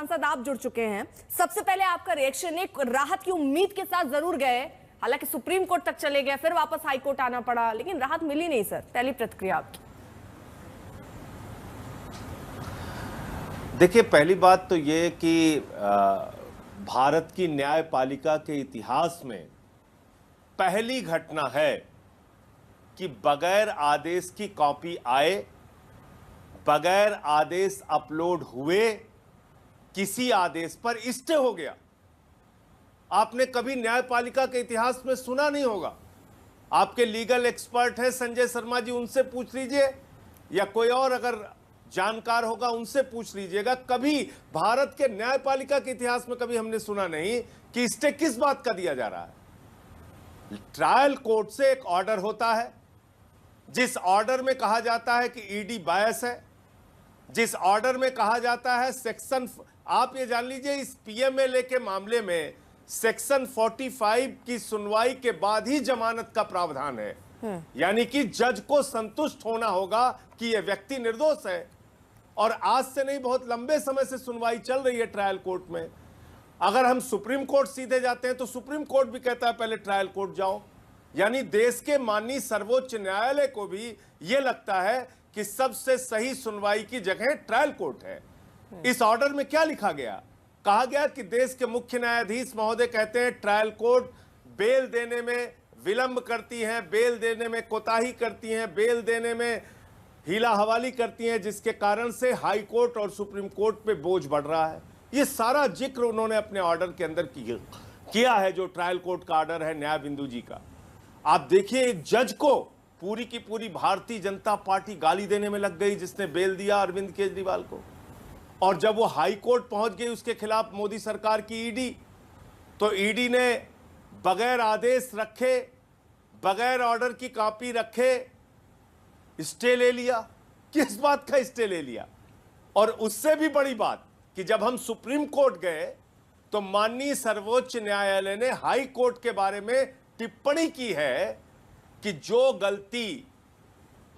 सांसद आप जुड़ चुके हैं, सबसे पहले आपका रिएक्शन, एक राहत की उम्मीद के साथ जरूर गए, हालांकि सुप्रीम कोर्ट तक चले गए, फिर वापस हाई कोर्ट आना पड़ा, लेकिन राहत मिली नहीं। सर, पहली प्रतिक्रिया आपकी। देखिए, पहली बात तो ये कि भारत की न्यायपालिका के इतिहास में पहली घटना है कि बगैर आदेश की कॉपी आए, बगैर आदेश अपलोड हुए, किसी आदेश पर स्टे हो गया। आपने कभी न्यायपालिका के इतिहास में सुना नहीं होगा। आपके लीगल एक्सपर्ट हैं संजय शर्मा जी, उनसे पूछ लीजिए, या कोई और अगर जानकार होगा उनसे पूछ लीजिएगा। कभी भारत के न्यायपालिका के इतिहास में कभी हमने सुना नहीं कि स्टे किस बात का दिया जा रहा है। ट्रायल कोर्ट से एक ऑर्डर होता है, जिस ऑर्डर में कहा जाता है कि ईडी बायस है, जिस ऑर्डर में कहा जाता है सेक्शन, आप ये जान लीजिए इस पीएमएलए के मामले में सेक्शन 45 की सुनवाई के बाद ही जमानत का प्रावधान है। यानी कि जज को संतुष्ट होना होगा कि यह व्यक्ति निर्दोष है। और आज से नहीं, बहुत लंबे समय से सुनवाई चल रही है ट्रायल कोर्ट में। अगर हम सुप्रीम कोर्ट सीधे जाते हैं तो सुप्रीम कोर्ट भी कहता है पहले ट्रायल कोर्ट जाओ। यानी देश के माननीय सर्वोच्च न्यायालय को भी यह लगता है कि सबसे सही सुनवाई की जगह ट्रायल कोर्ट है। इस ऑर्डर में क्या लिखा गया? कहा गया कि देश के मुख्य न्यायाधीश महोदय कहते हैं ट्रायल कोर्ट बेल देने में विलंब करती हैं, बेल देने में कोताही करती हैं, बेल देने में हीला हवाली करती हैं, जिसके कारण से हाई कोर्ट और सुप्रीम कोर्ट पे बोझ बढ़ रहा है। ये सारा जिक्र उन्होंने अपने ऑर्डर के अंदर किया है, जो ट्रायल कोर्ट का ऑर्डर है न्याय बिंदु जी का। आप देखिए, एक जज को पूरी की पूरी भारतीय जनता पार्टी गाली देने में लग गई, जिसने बेल दिया अरविंद केजरीवाल को। और जब वो हाई कोर्ट पहुंच गई उसके खिलाफ मोदी सरकार की ईडी, तो ईडी ने बगैर आदेश रखे, बगैर ऑर्डर की कॉपी रखे स्टे ले लिया। किस बात का स्टे ले लिया? और उससे भी बड़ी बात कि जब हम सुप्रीम कोर्ट गए तो माननीय सर्वोच्च न्यायालय ने हाई कोर्ट के बारे में टिप्पणी की है कि जो गलती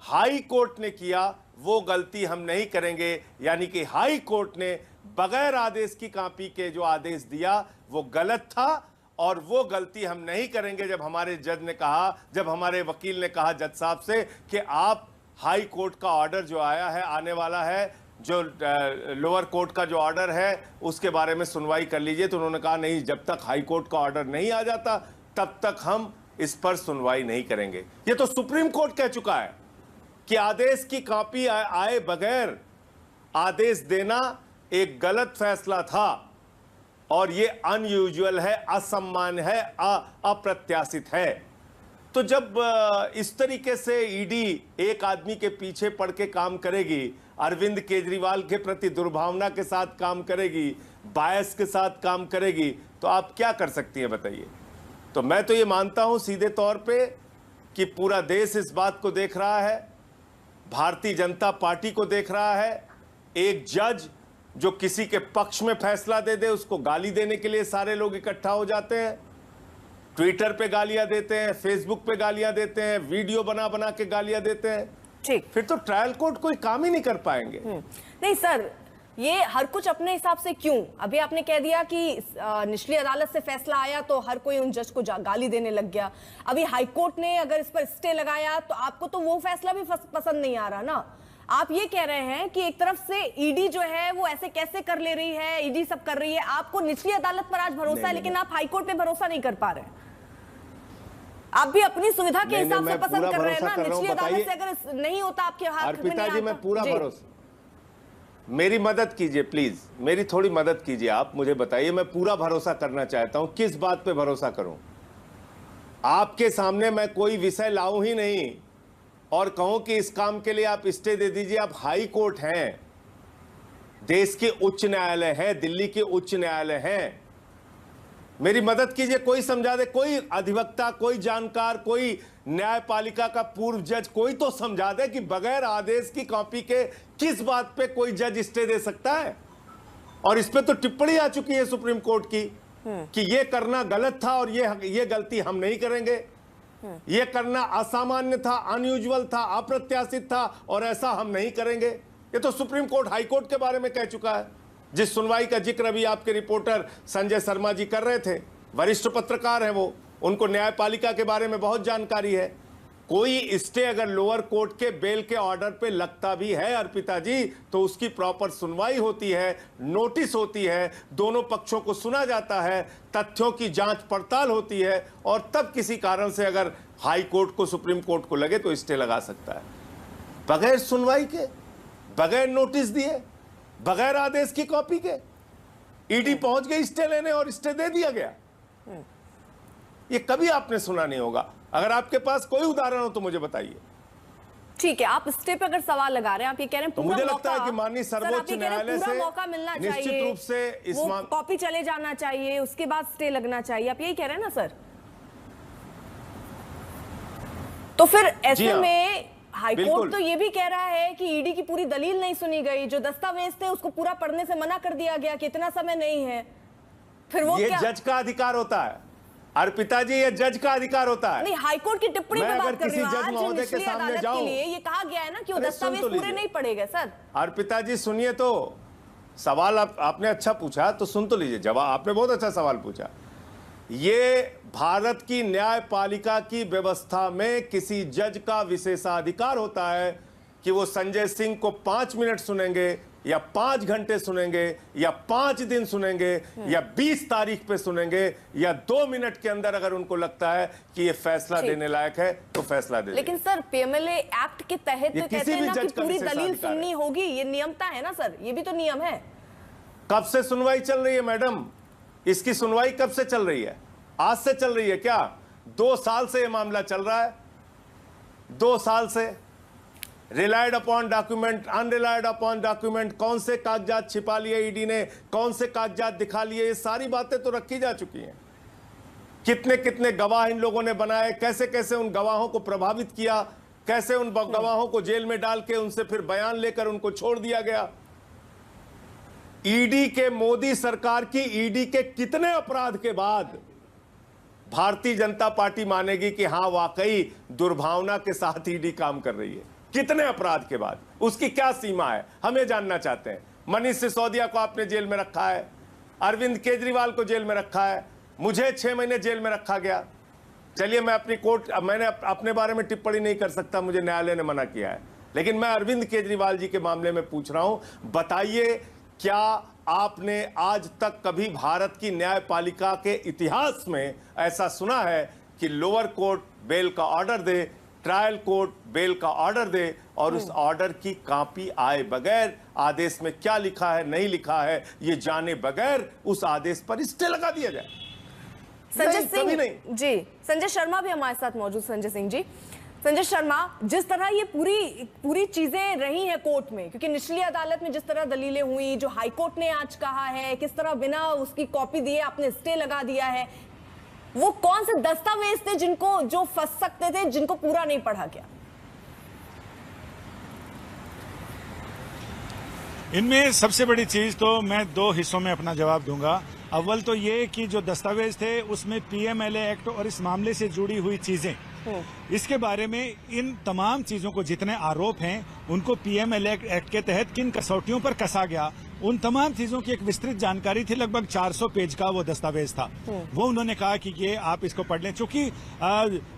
हाई कोर्ट ने किया वो गलती हम नहीं करेंगे। यानी कि हाई कोर्ट ने बगैर आदेश की कॉपी के जो आदेश दिया वो गलत था और वो गलती हम नहीं करेंगे। जब हमारे जज ने कहा, जब हमारे वकील ने कहा जज साहब से कि आप हाई कोर्ट का ऑर्डर जो आया है, आने वाला है, जो लोअर कोर्ट का जो ऑर्डर है उसके बारे में सुनवाई कर लीजिए, तो उन्होंने कहा नहीं, जब तक हाई कोर्ट का ऑर्डर नहीं आ जाता तब तक हम इस पर सुनवाई नहीं करेंगे। ये तो सुप्रीम कोर्ट कह चुका है कि आदेश की कॉपी आए बगैर आदेश देना एक गलत फैसला था और ये अनयूजुअल है, असम्मान है, अप्रत्याशित है। तो जब इस तरीके से ईडी एक आदमी के पीछे पड़ के काम करेगी, अरविंद केजरीवाल के प्रति दुर्भावना के साथ काम करेगी, बायस के साथ काम करेगी, तो आप क्या कर सकती हैं बताइए? तो मैं तो ये मानता हूं सीधे तौर पे कि पूरा देश इस बात को देख रहा है, भारतीय जनता पार्टी को देख रहा है। एक जज जो किसी के पक्ष में फैसला दे दे उसको गाली देने के लिए सारे लोग इकट्ठा हो जाते हैं, ट्विटर पे गालियां देते हैं, फेसबुक पे गालियां देते हैं, वीडियो बना बना के गालियां देते हैं। ठीक, फिर तो ट्रायल कोर्ट कोई काम ही नहीं कर पाएंगे। नहीं सर, ये हर कुछ अपने हिसाब से क्यों? अभी आपने कह दिया कि निचली अदालत से फैसला आया तो हर कोई उन जज को गाली देने लग गया। अभी हाईकोर्ट ने अगर इस पर स्टे लगाया तो आपको तो वो फैसला भी पसंद नहीं आ रहा ना। आप ये कह रहे हैं कि एक तरफ से ईडी जो है वो ऐसे कैसे कर ले रही है, ईडी सब कर रही है, आपको निचली अदालत पर आज भरोसा है, लेकिन आप हाईकोर्ट पे भरोसा नहीं कर पा रहे। आप भी अपनी सुविधा के हिसाब से पसंद कर रहे हैं ना। निचली अदालत से अगर नहीं होता आपके हाथ में नहीं आता। मैं पूरा भरोसा, मेरी मदद कीजिए प्लीज, मेरी थोड़ी मदद कीजिए, आप मुझे बताइए, मैं पूरा भरोसा करना चाहता हूं। किस बात पे भरोसा करूं? आपके सामने मैं कोई विषय लाऊं ही नहीं और कहूं कि इस काम के लिए आप स्टे दे दीजिए। आप हाई कोर्ट हैं, देश के उच्च न्यायालय है, दिल्ली के उच्च न्यायालय हैं। मेरी मदद कीजिए, कोई समझा दे, कोई अधिवक्ता, कोई जानकार, कोई न्यायपालिका का पूर्व जज, कोई तो समझा दे कि बगैर आदेश की कॉपी के किस बात पे कोई जज स्टे दे सकता है। और इस पे तो टिप्पणी आ चुकी है सुप्रीम कोर्ट की कि ये करना गलत था और ये गलती हम नहीं करेंगे, ये करना असामान्य था, अनयूजुअल था, अप्रत्याशित था और ऐसा हम नहीं करेंगे। ये तो सुप्रीम कोर्ट हाई कोर्ट के बारे में कह चुका है। जिस सुनवाई का जिक्र अभी आपके रिपोर्टर संजय शर्मा जी कर रहे थे, वरिष्ठ पत्रकार हैं वो, उनको न्यायपालिका के बारे में बहुत जानकारी है। कोई स्टे अगर लोअर कोर्ट के बेल के ऑर्डर पे लगता भी है अर्पिता जी, तो उसकी प्रॉपर सुनवाई होती है, नोटिस होती है, दोनों पक्षों को सुना जाता है, तथ्यों की जांच पड़ताल होती है, और तब किसी कारण से अगर हाई कोर्ट को, सुप्रीम कोर्ट को लगे तो स्टे लगा सकता है। बगैर सुनवाई के, बगैर नोटिस दिए, बगैर आदेश की कॉपी के ईडी पहुंच गई स्टे लेने और स्टे दे दिया गया। ये कभी आपने सुना नहीं होगा। अगर आपके पास कोई उदाहरण हो तो मुझे बताइए। ठीक है, आप स्टे पे अगर सवाल लगा रहे हैं, आप ये कह रहे हैं तो मुझे लगता है कि माननीय सर्वोच्च न्यायालय से मौका मिलना निश्चित चाहिए, रूप से इस कॉपी चले जाना चाहिए, उसके बाद स्टे लगना चाहिए, आप यही कह रहे हैं ना सर? तो फिर ऐसे में हाईकोर्ट तो ये भी कह रहा है कि ईडी की पूरी दलील नहीं सुनी गई, जो दस्तावेज थे उसको पूरा पढ़ने से मना कर दिया गया कि इतना समय नहीं है। फिर वो ये क्या? जज का अधिकार होता है अर्पिता जी, ये जज का अधिकार होता है। नहीं, हाईकोर्ट की टिप्पणी पे बात कर रही हूं। जज महोदय के सामने जाऊं, के लिए ये कहा गया है ना कि वो दस्तावेज पूरे नहीं पढ़ेगा सर। अर्पिता जी सुनिए, तो सवाल आपने अच्छा पूछा, तो सुन तो लीजिए जवाब। आपने बहुत अच्छा सवाल पूछा। ये भारत की न्यायपालिका की व्यवस्था में किसी जज का विशेषाधिकार होता है कि वो संजय सिंह को 5 मिनट सुनेंगे या 5 घंटे सुनेंगे या 5 दिन सुनेंगे या 20 तारीख पे सुनेंगे या 2 मिनट के अंदर अगर उनको लगता है कि ये फैसला देने लायक है तो फैसला दे। लेकिन सर पीएमएलए एक्ट के तहत कहते हैं ना कि पूरी दलील सुननी होगी, ये नियमता है ना सर, ये भी तो नियम है। कब से सुनवाई चल रही है मैडम? इसकी सुनवाई कब से चल रही है? आज से चल रही है क्या? 2 साल से ये मामला चल रहा है, 2 साल से। Relied upon document, unrelied upon document, कौन से कागजात छिपा लिए ईडी ने, कौन से कागजात दिखा लिए, ये सारी बातें तो रखी जा चुकी हैं। कितने कितने गवाह इन लोगों ने बनाए, कैसे कैसे उन गवाहों को प्रभावित किया, कैसे उन गवाहों को जेल में डाल के उनसे फिर बयान लेकर उनको छोड़ दिया गया। ईडी के, मोदी सरकार की ईडी के कितने अपराध के बाद भारतीय जनता पार्टी मानेगी कि हां वाकई दुर्भावना के साथ ईडी काम कर रही है? कितने अपराध के बाद? उसकी क्या सीमा है, हमें जानना चाहते हैं। मनीष सिसोदिया को आपने जेल में रखा है, अरविंद केजरीवाल को जेल में रखा है, मुझे 6 महीने जेल में रखा गया। चलिए मैं मैंने अपने बारे में टिप्पणी नहीं कर सकता, मुझे न्यायालय ने मना किया है, लेकिन मैं अरविंद केजरीवाल जी के मामले में पूछ रहा हूं। बताइए, क्या आपने आज तक कभी भारत की न्यायपालिका के इतिहास में ऐसा सुना है कि लोअर कोर्ट बेल का ऑर्डर दे, ट्रायल कोर्ट बेल का ऑर्डर दे और उस ऑर्डर की कॉपी आए बगैर, आदेश में क्या लिखा है नहीं लिखा है ये जाने बगैर उस आदेश पर स्टे लगा दिया जाए? संजय सिंह जी, संजय शर्मा भी हमारे साथ मौजूद। संजय सिंह जी, संजय शर्मा, जिस तरह ये पूरी चीजें रही हैं कोर्ट में, क्योंकि निचली अदालत में जिस तरह दलीलें हुई, जो हाई कोर्ट ने आज कहा है, किस तरह बिना उसकी कॉपी दिए आपने स्टे लगा दिया है, वो कौन से दस्तावेज थे जिनको, जो फंस सकते थे, जिनको पूरा नहीं पढ़ा गया? इनमें सबसे बड़ी चीज तो मैं 2 हिस्सों में अपना जवाब दूंगा। अव्वल तो ये कि जो दस्तावेज थे उसमें पीएमएलए एक्ट और इस मामले से जुड़ी हुई चीजें, इसके बारे में इन तमाम चीजों को, जितने आरोप हैं उनको पीएमएलए एक्ट के तहत किन कसौटियों पर कसा गया, उन तमाम चीजों की एक विस्तृत जानकारी थी। लगभग 400 पेज का वो दस्तावेज था। वो उन्होंने कहा कि ये आप इसको पढ़ लें, चूंकि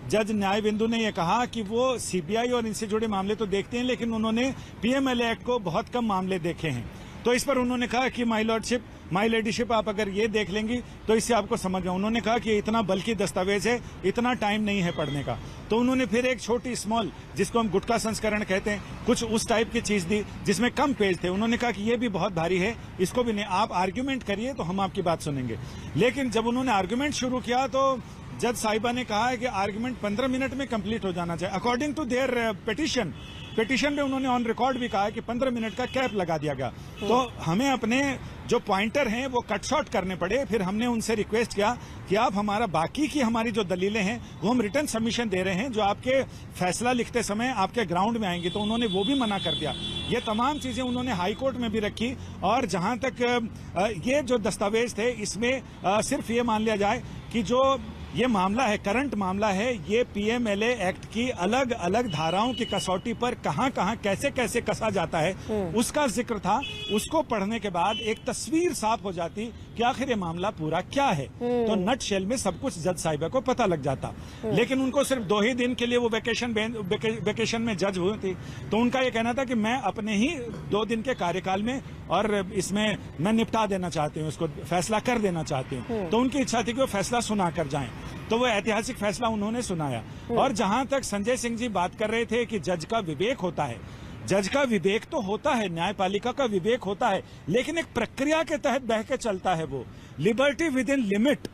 जज न्यायबिंदु ने ये कहा कि वो सीबीआई और इनसे जुड़े मामले तो देखते हैं, लेकिन उन्होंने पीएमएलए एक्ट को बहुत कम मामले देखे हैं। तो इस पर उन्होंने कहा कि माई लेडीशिप, आप अगर ये देख लेंगी तो इससे आपको समझ में। उन्होंने कहा कि इतना बल्कि दस्तावेज है, इतना टाइम नहीं है पढ़ने का। तो उन्होंने फिर एक छोटी स्मॉल, जिसको हम गुटका संस्करण कहते हैं, कुछ उस टाइप की चीज दी जिसमें कम पेज थे। उन्होंने कहा कि ये भी बहुत भारी है, इसको भी नहीं, आप आर्ग्यूमेंट करिए तो हम आपकी बात सुनेंगे। लेकिन जब उन्होंने आर्ग्यूमेंट शुरू किया तो जज साहिबा ने कहा है कि आर्ग्यूमेंट 15 मिनट में कंप्लीट हो जाना चाहिए। अकॉर्डिंग टू देयर पिटीशन में उन्होंने ऑन रिकॉर्ड भी कहा है कि 15 मिनट का कैप लगा दिया गया। तो हमें अपने जो पॉइंटर हैं वो कट शॉर्ट करने पड़े। फिर हमने उनसे रिक्वेस्ट किया कि आप हमारा बाकी की हमारी जो दलीलें हैं वो हम रिटर्न सबमिशन दे रहे हैं, जो आपके फैसला लिखते समय आपके ग्राउंड में आएंगी। तो उन्होंने वो भी मना कर दिया। ये तमाम चीजें उन्होंने हाई कोर्ट में भी रखी। और जहां तक ये जो दस्तावेज थे, इसमें सिर्फ ये मान लिया जाए कि जो ये मामला है, करंट मामला है, ये पीएमएलए एक्ट की अलग अलग धाराओं की कसौटी पर कहां कहां कैसे कैसे कसा जाता है उसका जिक्र था। उसको पढ़ने के बाद एक तस्वीर साफ हो जाती कि आखिर ये मामला पूरा क्या है। तो नट शेल में सब कुछ जज साहिबा को पता लग जाता। लेकिन उनको सिर्फ 2 ही दिन के लिए वो वेकेशन में जज हुए थे, तो उनका ये कहना था कि मैं अपने ही 2 दिन के कार्यकाल में और इसमें मैं निपटा देना चाहती हूँ, इसको फैसला कर देना चाहती हूँ। तो उनकी इच्छा थी कि वो फैसला सुना कर जाएं। तो वो ऐतिहासिक फैसला उन्होंने सुनाया। और जहां तक संजय सिंह जी बात कर रहे थे कि जज का विवेक होता है, जज का विवेक तो होता है, न्यायपालिका का विवेक होता है, लेकिन एक प्रक्रिया के तहत बह के चलता है वो, लिबर्टी विद इन लिमिट।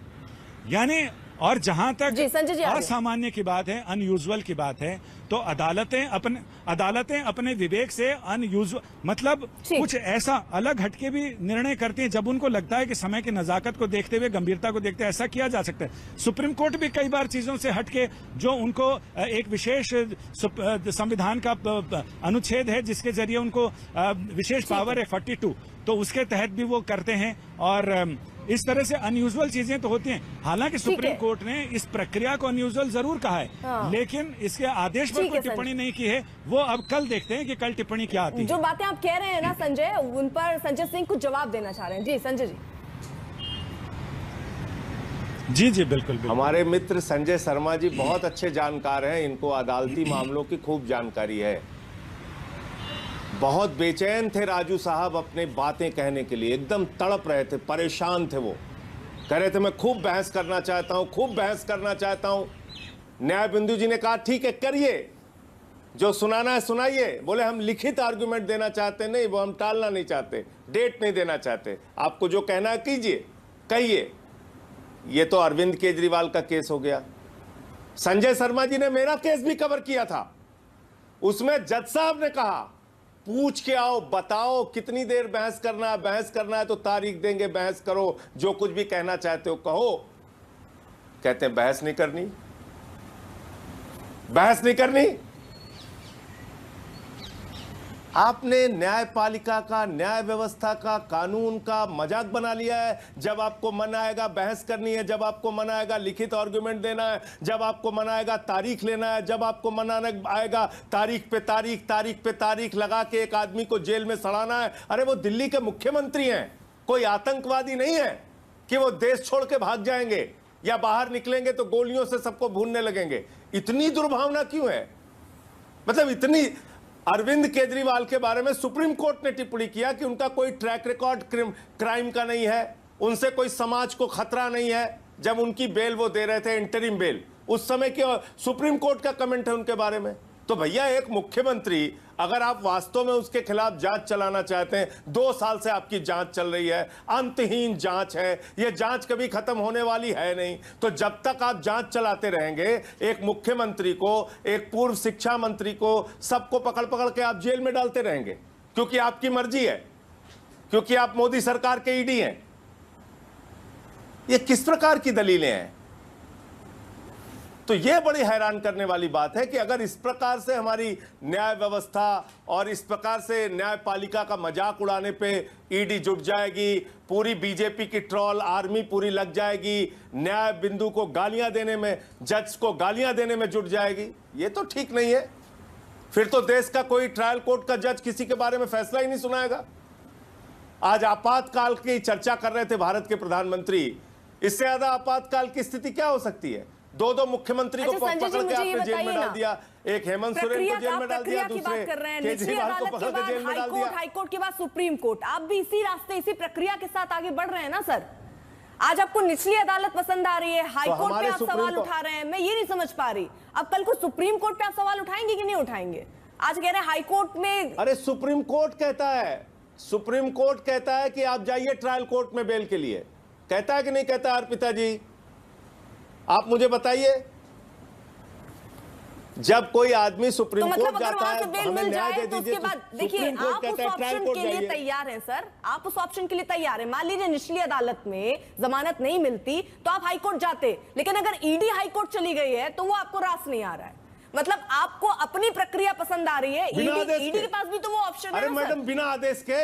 यानी और जहां तक असामान्य की बात है, अनयूजुअल की बात है, तो अदालतें अपने विवेक से अनयूजुअल मतलब कुछ ऐसा अलग हटके भी निर्णय करती हैं जब उनको लगता है कि समय की नजाकत को देखते हुए, गंभीरता को देखते हुए ऐसा किया जा सकता है। सुप्रीम कोर्ट भी कई बार चीजों से हटके, जो उनको एक विशेष संविधान का अनुच्छेद है जिसके जरिए उनको विशेष पावर है 42, तो उसके तहत भी वो करते हैं। और इस तरह से अनयूजुअल चीजें तो होती हैं। हालांकि सुप्रीम कोर्ट ने इस प्रक्रिया को अनयूजुअल जरूर कहा है, लेकिन इसके आदेश पर कोई टिप्पणी नहीं की है। वो अब कल देखते हैं कि कल टिप्पणी क्या आती है। जो बातें आप कह रहे हैं ना संजय, उन पर संजय सिंह कुछ जवाब देना चाह रहे हैं। जी संजय जी। जी बिल्कुल। हमारे मित्र संजय शर्मा जी बहुत अच्छे जानकार हैं, इनको अदालती मामलों की खूब जानकारी है। बहुत बेचैन थे राजू साहब अपने बातें कहने के लिए, एकदम तड़प रहे थे, परेशान थे। वो कह रहे थे मैं खूब बहस करना चाहता हूं, खूब बहस करना चाहता हूं। न्याय बिंदु जी ने कहा ठीक है करिए, जो सुनाना है सुनाइए। बोले हम लिखित आर्गुमेंट देना चाहते नहीं, वो हम टालना नहीं चाहते, डेट नहीं देना चाहते, आपको जो कहना है कीजिए, कहिए। ये तो अरविंद केजरीवाल का केस हो गया। संजय शर्मा जी ने मेरा केस भी कवर किया था, उसमें जज साहब ने कहा पूछ के आओ, बताओ कितनी देर बहस करना है, बहस करना है तो तारीख देंगे, बहस करो, जो कुछ भी कहना चाहते हो कहो। कहते हैं बहस नहीं करनी, बहस नहीं करनी। आपने न्यायपालिका का, न्याय व्यवस्था का, कानून का मजाक बना लिया है। जब आपको मन आएगा बहस करनी है, जब आपको मन आएगा लिखित आर्गुमेंट देना है, जब आपको मन आएगा तारीख लेना है, जब आपको मन आएगा तारीख पे तारीख, तारीख पे तारीख लगा के एक आदमी को जेल में सड़ाना है। अरे वो दिल्ली के मुख्यमंत्री हैं, कोई आतंकवादी नहीं है कि वो देश छोड़ के भाग जाएंगे या बाहर निकलेंगे तो गोलियों से सबको भूनने लगेंगे। इतनी दुर्भावना क्यों है? मतलब इतनी। अरविंद केजरीवाल के बारे में सुप्रीम कोर्ट ने टिप्पणी किया कि उनका कोई ट्रैक रिकॉर्ड क्राइम का नहीं है, उनसे कोई समाज को खतरा नहीं है। जब उनकी बेल वो दे रहे थे, इंटरिम बेल, उस समय के सुप्रीम कोर्ट का कमेंट है उनके बारे में। तो भैया एक मुख्यमंत्री, अगर आप वास्तव में उसके खिलाफ जांच चलाना चाहते हैं, 2 साल से आपकी जांच चल रही है, अंतहीन जांच है, यह जांच कभी खत्म होने वाली है नहीं। तो जब तक आप जांच चलाते रहेंगे, एक मुख्यमंत्री को, एक पूर्व शिक्षा मंत्री को, सबको पकड़ पकड़ के आप जेल में डालते रहेंगे, क्योंकि आपकी मर्जी है, क्योंकि आप मोदी सरकार के ईडी हैं। ये किस प्रकार की दलीलें हैं? तो यह बड़ी हैरान करने वाली बात है कि अगर इस प्रकार से हमारी न्याय व्यवस्था और इस प्रकार से न्यायपालिका का मजाक उड़ाने पे ईडी जुट जाएगी, पूरी बीजेपी की ट्रोल आर्मी पूरी लग जाएगी, न्याय बिंदु को गालियां देने में, जज को गालियां देने में जुट जाएगी, ये तो ठीक नहीं है। फिर तो देश का कोई ट्रायल कोर्ट का जज किसी के बारे में फैसला ही नहीं सुनाएगा। आज आपातकाल की चर्चा कर रहे थे भारत के प्रधानमंत्री, इससे ज्यादा आपातकाल की स्थिति क्या हो सकती है? 2 मुख्यमंत्री को पकड़ के आपने जेल में डाल दिया, एक हेमंत सोरेन को जेल में डाल दिया, दूसरे केजरीवाल को पकड़ के जेल में डाल दिया। हाईकोर्ट के बाद सुप्रीम कोर्ट, आप भी इसी रास्ते, इसी प्रक्रिया के साथ आगे बढ़ रहे हैं ना सर। आज आपको निचली अदालत पसंद आ रही है, हाईकोर्ट पे आप सवाल उठा रहे हैं, मैं ये नहीं समझ पा रही। अब कल को सुप्रीम कोर्ट पे आप सवाल उठाएंगे कि नहीं उठाएंगे? आज कह रहे हैं हाईकोर्ट में। अरे सुप्रीम कोर्ट कहता है, सुप्रीम कोर्ट कहता है कि आप जाइए ट्रायल कोर्ट में बेल के लिए, कहता है कि नहीं कहता? अर्पिता जी आप मुझे बताइए। जब कोई आदमी सुप्रीम कोर्ट जाता है, हमें न्याय दे दीजिए, उसके बाद देखिए आप उस ऑप्शन के लिए तैयार हैं सर, आप उस ऑप्शन के लिए तैयार हैं। मान लीजिए निचली अदालत में जमानत नहीं मिलती तो आप हाईकोर्ट जाते, लेकिन अगर ईडी हाईकोर्ट चली गई है तो वो आपको रास नहीं आ रहा है। मतलब आपको अपनी प्रक्रिया पसंद आ रही है, ईडी के पास भी तो वो ऑप्शन है। अरे मैडम बिना आदेश के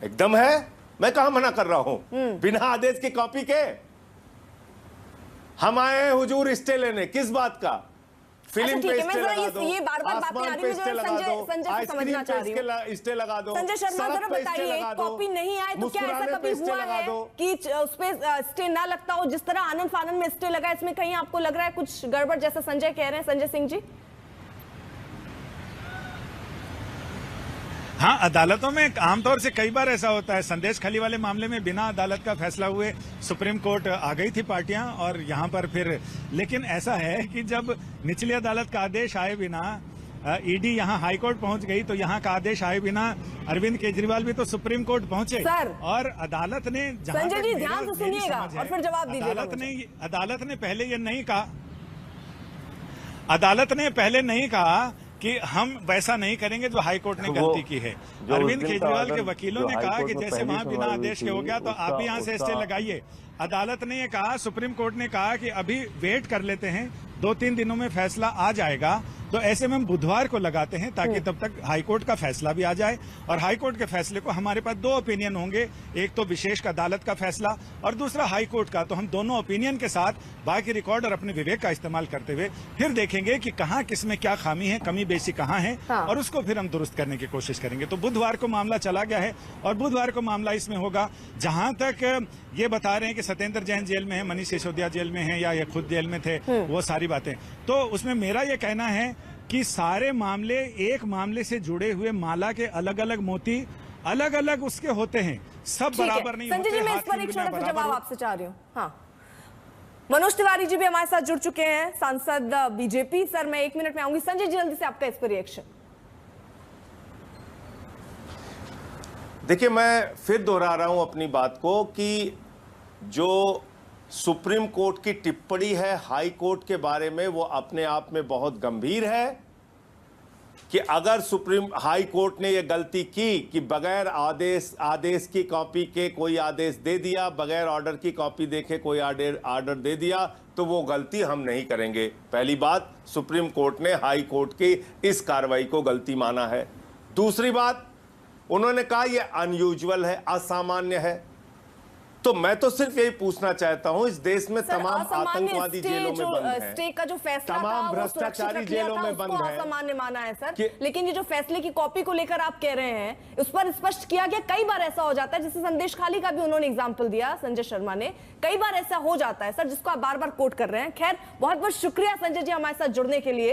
एकदम है, मैं कहां मना कर रहा हूं, बिना आदेश की कॉपी के हम आए हैं हुजूर स्टे लेने, किस बात का? फिल्म ठीक पे है, मैं स्टे जरा लगा दो, ये बार-बार बातें आ आसमान रही पे हैं, स्टे जो लगा दो, संजय से आइसक्रीम समझना चाह रही हूँ। पे स्टे लगा दो, संजय शर्मा सड़क जरा पे स्टे बताइए, लगा दो, कॉपी नहीं आए तो क्या ऐसा मुस्कुराने कभी पे स्टे हुआ लगा है दो। कि उस पे स्टे ना लगता हो? जिस तरह आनंद फानंद में स्टे लगा, इसमें कहीं आपको लग रहा है कुछ गड़बड़, जैसा संजय कह रहे हैं, संजय सिंह जी? हाँ, अदालतों में आमतौर से कई बार ऐसा होता है। संदेश खली वाले मामले में बिना अदालत का फैसला हुए सुप्रीम कोर्ट आ गई थी पार्टियां, और यहाँ पर फिर, लेकिन ऐसा है कि जब निचली अदालत का आदेश आए बिना ईडी यहाँ हाई कोर्ट पहुंच गई, तो यहाँ का आदेश आए बिना अरविंद केजरीवाल भी तो सुप्रीम कोर्ट पहुंचे, सर, और अदालत ने, जहां संजय तक जी मेरी ध्यान से सुनिएगा समझ है, और फिर जवाब दीजिएगा। अदालत ने पहले ये नहीं कहा, अदालत ने पहले नहीं कहा कि हम वैसा नहीं करेंगे जो हाई कोर्ट ने गलती की है। अरविंद केजरीवाल के वकीलों ने कहा कि जैसे वहां बिना आदेश के हो गया तो आप भी यहां से स्टे लगाइए। अदालत ने ये कहा, सुप्रीम कोर्ट ने कहा कि अभी वेट कर लेते हैं, 2-3 दिनों में फैसला आ जाएगा, तो ऐसे में हम बुधवार को लगाते हैं ताकि तब तक हाईकोर्ट का फैसला भी आ जाए। और हाईकोर्ट के फैसले को हमारे पास 2 ओपिनियन होंगे, एक तो विशेष अदालत का फैसला और दूसरा हाईकोर्ट का। तो हम दोनों ओपिनियन के साथ बाकी रिकॉर्ड और अपने विवेक का इस्तेमाल करते हुए फिर देखेंगे कि कहाँ किस में क्या खामी है, कमी बेसी कहाँ है, और उसको फिर हम दुरुस्त करने की कोशिश करेंगे। तो बुधवार को मामला चला गया है और बुधवार को मामला इसमें होगा। जहां तक ये बता रहे हैं कि सत्येंद्र जैन जेल में है, मनीष सिसोदिया जेल में है, या ये खुद जेल में थे, वो सारी बातें, तो उसमें मेरा ये कहना है कि सारे मामले एक मामले से जुड़े हुए माला के अलग अलग मोती अलग अलग उसके होते हैं, सब बराबर नहीं होते। संजय जी, मैं इस पर एक छोटा सा जवाब आपसे चाह रही हूँ। हाँ, मनोज तिवारी जी भी हमारे साथ जुड़ चुके हैं, सांसद बीजेपी। सर, मैं 1 मिनट में आऊंगी। संजय जी, जल्दी से आपका इस पर रिएक्शन। देखिए, मैं फिर दोहरा रहा हूं अपनी बात को कि जो सुप्रीम कोर्ट की टिप्पणी है हाई कोर्ट के बारे में, वो अपने आप में बहुत गंभीर है कि अगर सुप्रीम हाई कोर्ट ने यह गलती की कि बगैर आदेश की कॉपी के कोई आदेश दे दिया, बगैर ऑर्डर की कॉपी देखे कोई ऑर्डर दे दिया, तो वो गलती हम नहीं करेंगे। पहली बात, सुप्रीम कोर्ट ने हाई कोर्ट की इस कार्रवाई को गलती माना है। दूसरी बात, उन्होंने कहा यह अनयूजुअल है, असामान्य है। तो मैं तो सिर्फ यही पूछना चाहता हूं, इस देश में तमाम आतंकवादी जेलों में बंद हैं, स्टे का जो फैसला तमाम था, वो भ्रष्टाचारी जेलों में बंद है, असामान्य माना है सर। लेकिन ये जो फैसले की कॉपी को लेकर आप कह रहे हैं, उस पर स्पष्ट किया गया, कई बार ऐसा हो जाता है, जैसे संदेश खाली का भी उन्होंने एग्जाम्पल दिया, संजय शर्मा ने, कई बार ऐसा हो जाता है सर, जिसको आप बार बार कोट कर रहे हैं। खैर, बहुत बहुत शुक्रिया संजय जी हमारे साथ जुड़ने के लिए।